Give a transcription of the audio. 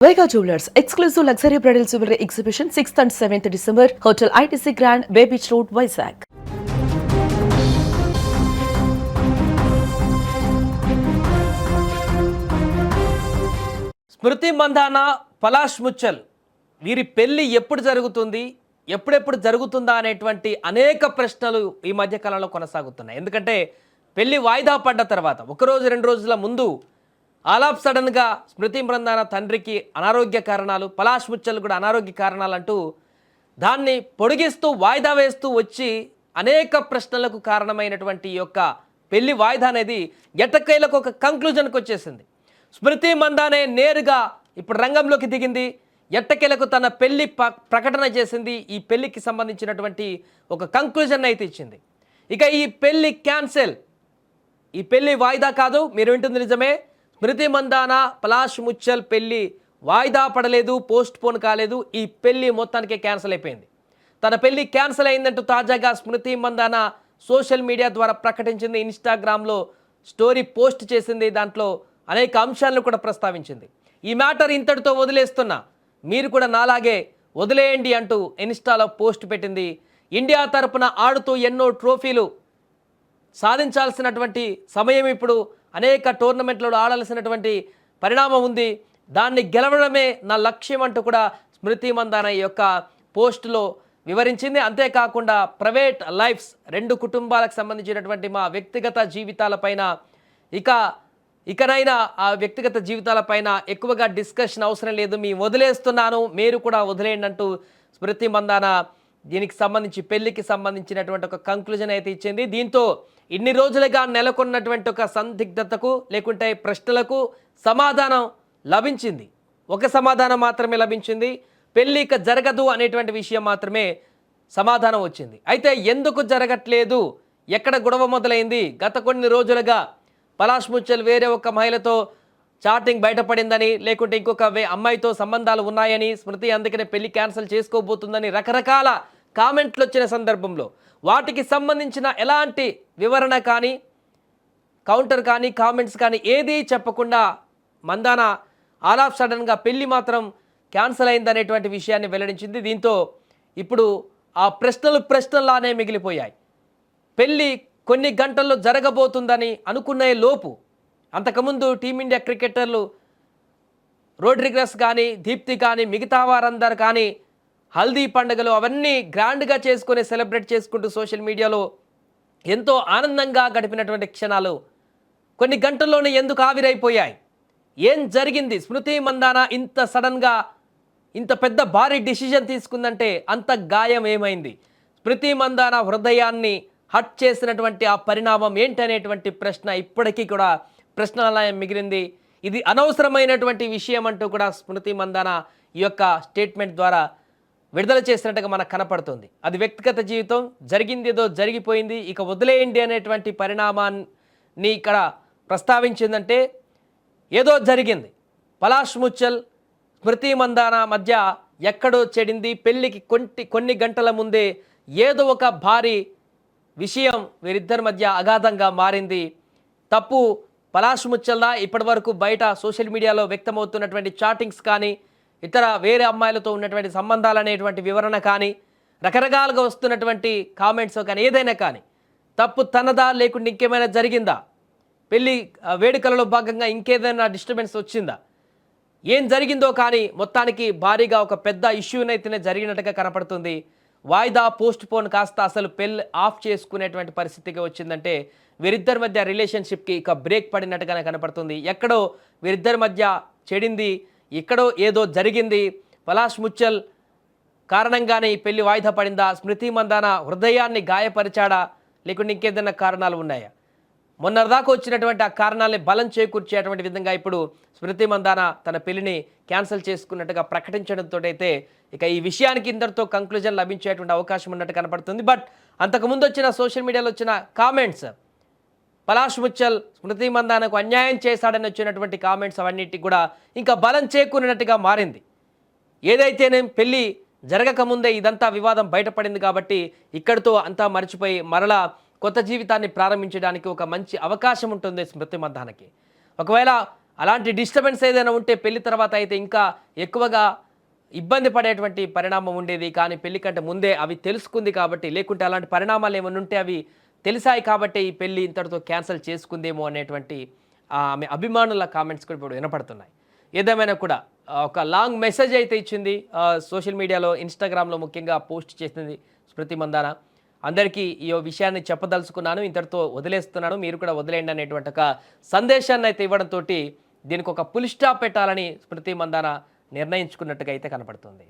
Vega Jewelers exclusive luxury bridal jewelry exhibition 6th and 7th December, Hotel ITC Grand, Bay Beach Road, Vizag. స్మృతి మందాన, పలాష్ ముచ్చల్ వీరి పెళ్లి ఎప్పుడు జరుగుతుంది, ఎప్పుడెప్పుడు జరుగుతుందా అనేటువంటి అనేక ప్రశ్నలు ఈ మధ్య కాలంలో కొనసాగుతున్నాయి. ఎందుకంటే పెళ్లి వాయిదా పడ్డ తర్వాత ఒకరోజు 2 రోజుల ముందు ఆల్ ఆఫ్ సడన్గా స్మృతి మందాన తండ్రికి అనారోగ్య కారణాలు, పలాష్ ముచ్చల్ కూడా అనారోగ్య కారణాలు అంటూ దాన్ని పొడిగిస్తూ వాయిదా వేస్తూ వచ్చి అనేక ప్రశ్నలకు కారణమైనటువంటి ఈ యొక్క పెళ్లి వాయిదా అనేది ఎట్టకేలకు ఒక కంక్లూజన్కి వచ్చేసింది. స్మృతి మందానే నేరుగా ఇప్పుడు రంగంలోకి దిగింది. ఎట్టకేలకు తన పెళ్లి ప్రకటన చేసింది. ఈ పెళ్లికి సంబంధించినటువంటి ఒక కంక్లూజన్ అయితే ఇచ్చింది. ఇక ఈ పెళ్లి క్యాన్సెల్, ఈ పెళ్లి వాయిదా కాదు, మీరు వింటుంది నిజమే. స్మృతి మందాన, పలాష్ ముచ్చల్ పెళ్లి వాయిదా పడలేదు, పోస్ట్ పోన్ కాలేదు. ఈ పెళ్లి మొత్తానికే క్యాన్సిల్ అయిపోయింది. తన పెళ్లి క్యాన్సిల్ అయిందంటూ తాజాగా స్మృతి మందాన సోషల్ మీడియా ద్వారా ప్రకటించింది. ఇన్స్టాగ్రామ్లో స్టోరీ పోస్ట్ చేసింది. దాంట్లో అనేక అంశాలను కూడా ప్రస్తావించింది. ఈ మ్యాటర్ ఇంతటితో వదిలేస్తున్నా, మీరు కూడా నాలాగే వదిలేయండి అంటూ ఇన్స్టాలో పోస్ట్ పెట్టింది. ఇండియా తరపున ఆడుతూ ఎన్నో ట్రోఫీలు సాధించాల్సినటువంటి సమయం, ఇప్పుడు అనేక టోర్నమెంట్లలో ఆడాల్సినటువంటి పరిణామం ఉంది, దాన్ని గెలవడమే నా లక్ష్యం అంటూ కూడా స్మృతి మందాన ఈ యొక్క పోస్టులో వివరించింది. అంతేకాకుండా ప్రైవేట్ లైఫ్స్, 2 కుటుంబాలకు సంబంధించినటువంటి మా వ్యక్తిగత జీవితాలపైన ఇకనైనా ఆ వ్యక్తిగత జీవితాలపైన ఎక్కువగా డిస్కషన్ అవసరం లేదు, మీ వదిలేస్తున్నాను, మీరు కూడా వదిలేయండి అంటూ స్మృతి మందాన దీనికి సంబంధించి పెళ్లికి సంబంధించినటువంటి ఒక కంక్లూజన్ అయితే ఇచ్చింది. దీంతో ఇన్ని రోజులుగా నెలకొన్నటువంటి ఒక సందిగ్ధతకు లేకుంటే ప్రశ్నలకు సమాధానం లభించింది. ఒక సమాధానం మాత్రమే లభించింది. పెళ్లి ఇక జరగదు అనేటువంటి విషయం మాత్రమే సమాధానం వచ్చింది. అయితే ఎందుకు జరగట్లేదు, ఎక్కడ గొడవ మొదలైంది? గత కొన్ని రోజులుగా పలాష్ ముచ్చల్ వేరే ఒక మహిళతో చాటింగ్ బయటపడిందని, లేకుంటే ఇంకొక అమ్మాయితో సంబంధాలు ఉన్నాయని, స్మృతి అందుకనే పెళ్లి క్యాన్సిల్ చేసుకోబోతుందని రకరకాల కామెంట్లు వచ్చిన సందర్భంలో వాటికి సంబంధించిన ఎలాంటి వివరణ కానీ, కౌంటర్ కానీ, కామెంట్స్ కానీ ఏదీ చెప్పకుండా మందాన ఆల్ ఆఫ్ సడన్గా పెళ్లి మాత్రం క్యాన్సిల్ అయిందనేటువంటి విషయాన్ని వెల్లడించింది. దీంతో ఇప్పుడు ఆ ప్రశ్నలానే మిగిలిపోయాయి. పెళ్లి కొన్ని గంటల్లో జరగబోతుందని అనుకునే లోపు అంతకుముందు టీమిండియా క్రికెటర్లు రోడ్రిగస్ కానీ, దీప్తి కానీ, మిగతా వారందరూ కానీ హల్దీ పండుగలు అవన్నీ గ్రాండ్గా చేసుకొని సెలబ్రేట్ చేసుకుంటూ సోషల్ మీడియాలో ఎంతో ఆనందంగా గడిపినటువంటి క్షణాలు కొన్ని గంటల్లోనే ఎందుకు ఆవిరైపోయాయి? ఏం జరిగింది? స్మృతి మందాన ఇంత సడన్గా ఇంత పెద్ద భారీ డిసిజన్ తీసుకుందంటే అంత గాయం ఏమైంది? స్మృతి మందాన హృదయాన్ని హట్ చేసినటువంటి ఆ పరిణామం ఏంటనేటువంటి ప్రశ్న ఇప్పటికీ కూడా ప్రశ్నలయం మిగిలింది. ఇది అనవసరమైనటువంటి విషయం అంటూ కూడా స్మృతి మందాన ఈ యొక్క స్టేట్మెంట్ ద్వారా విడుదల చేసినట్టుగా మనకు కనపడుతుంది. అది వ్యక్తిగత జీవితం, జరిగింది ఏదో జరిగిపోయింది, ఇక వదిలేయండి అనేటువంటి పరిణామాన్ని ఇక్కడ ప్రస్తావించిందంటే ఏదో జరిగింది. పలాష్ ముచ్చల్, స్మృతి మందాన మధ్య ఎక్కడో చెడింది. పెళ్ళికి కొన్ని గంటల ముందే ఏదో ఒక భారీ విషయం వీరిద్దరి మధ్య అగాధంగా మారింది. తప్పు పలాష్ ముచ్చల్లా ఇప్పటి వరకు బయట సోషల్ మీడియాలో వ్యక్తమవుతున్నటువంటి చాటింగ్స్ కానీ, ఇతర వేరే అమ్మాయిలతో ఉన్నటువంటి సంబంధాలు అనేటువంటి వివరణ కానీ, రకరకాలుగా వస్తున్నటువంటి కామెంట్స్ కానీ, ఏదైనా కానీ తప్పు తనదా లేకుంటే ఇంకేమైనా జరిగిందా? పెళ్ళి వేడుకలలో భాగంగా ఇంకేదైనా డిస్టర్బెన్స్ వచ్చిందా? ఏం జరిగిందో కానీ మొత్తానికి భారీగా ఒక పెద్ద ఇష్యూనైతేనే జరిగినట్టుగా కనపడుతుంది. వాయిదా పోస్ట్ పోన్ కాస్త అసలు పెళ్ళి ఆఫ్ చేసుకునేటువంటి పరిస్థితికి వచ్చిందంటే వీరిద్దరి మధ్య రిలేషన్షిప్కి ఇక బ్రేక్ పడినట్టుగానే కనపడుతుంది. ఎక్కడో వీరిద్దరి మధ్య చెడింది, ఎక్కడో ఏదో జరిగింది. పలాష్ ముచ్చల్ కారణంగానే ఈ పెళ్లి వాయిదా పడిందా? స్మృతి మందాన హృదయాన్ని గాయపరిచాడా? లేకుంటే ఇంకేదైనా కారణాలు ఉన్నాయా? మొన్నటిదాకా వచ్చినటువంటి ఆ కారణాలని బలం చేకూర్చేటువంటి విధంగా ఇప్పుడు స్మృతి మందాన తన పెళ్లిని క్యాన్సిల్ చేసుకున్నట్టుగా ప్రకటించడంతో అయితే ఇక ఈ విషయానికి ఇందరితో కంక్లూజన్ లభించేటువంటి అవకాశం ఉన్నట్టు కనపడుతుంది. బట్ అంతకుముందు వచ్చిన సోషల్ మీడియాలో వచ్చిన కామెంట్స్, పలాష్ ముచ్చల్ స్మృతి మందానకు అన్యాయం చేశాడని వచ్చినటువంటి కామెంట్స్ అవన్నిటికి కూడా ఇంకా బలం చేకూరినట్టుగా మారింది. ఏదైతేనే పెళ్ళి జరగకముందే ఇదంతా వివాదం బయటపడింది కాబట్టి ఇక్కడితో అంతా మర్చిపోయి మరలా కొత్త జీవితాన్ని ప్రారంభించడానికి ఒక మంచి అవకాశం ఉంటుంది స్మృతి మందానకి. ఒకవేళ అలాంటి డిస్టర్బెన్స్ ఏదైనా ఉంటే పెళ్లి తర్వాత అయితే ఇంకా ఎక్కువగా ఇబ్బంది పడేటువంటి పరిణామం ఉండేది. కానీ పెళ్లి కంటే ముందే అవి తెలుసుకుంది కాబట్టి, లేకుంటే అలాంటి పరిణామాలు ఏమైనా ఉంటే అవి తెలిసాయి కాబట్టి ఈ పెళ్లి ఇంతటితో క్యాన్సిల్ చేసుకుందేమో అనేటువంటి ఆమె అభిమానుల కామెంట్స్ కూడా ఇప్పుడు వినపడుతున్నాయి. ఏదేమైనా కూడా ఒక లాంగ్ మెసేజ్ అయితే ఇచ్చింది. సోషల్ మీడియాలో, ఇన్స్టాగ్రామ్లో ముఖ్యంగా పోస్ట్ చేసింది స్మృతి మందాన. అందరికీ ఈ విషయాన్ని చెప్పదలుచుకున్నాను, ఇంతటితో వదిలేస్తున్నాను, మీరు కూడా వదిలేయండి అనేటువంటి ఒక సందేశాన్ని అయితే ఇవ్వడంతో దీనికి ఒక ఫుల్ స్టాప్ పెట్టాలని స్మృతి మందాన నిర్ణయించుకున్నట్టుగా అయితే కనపడుతుంది.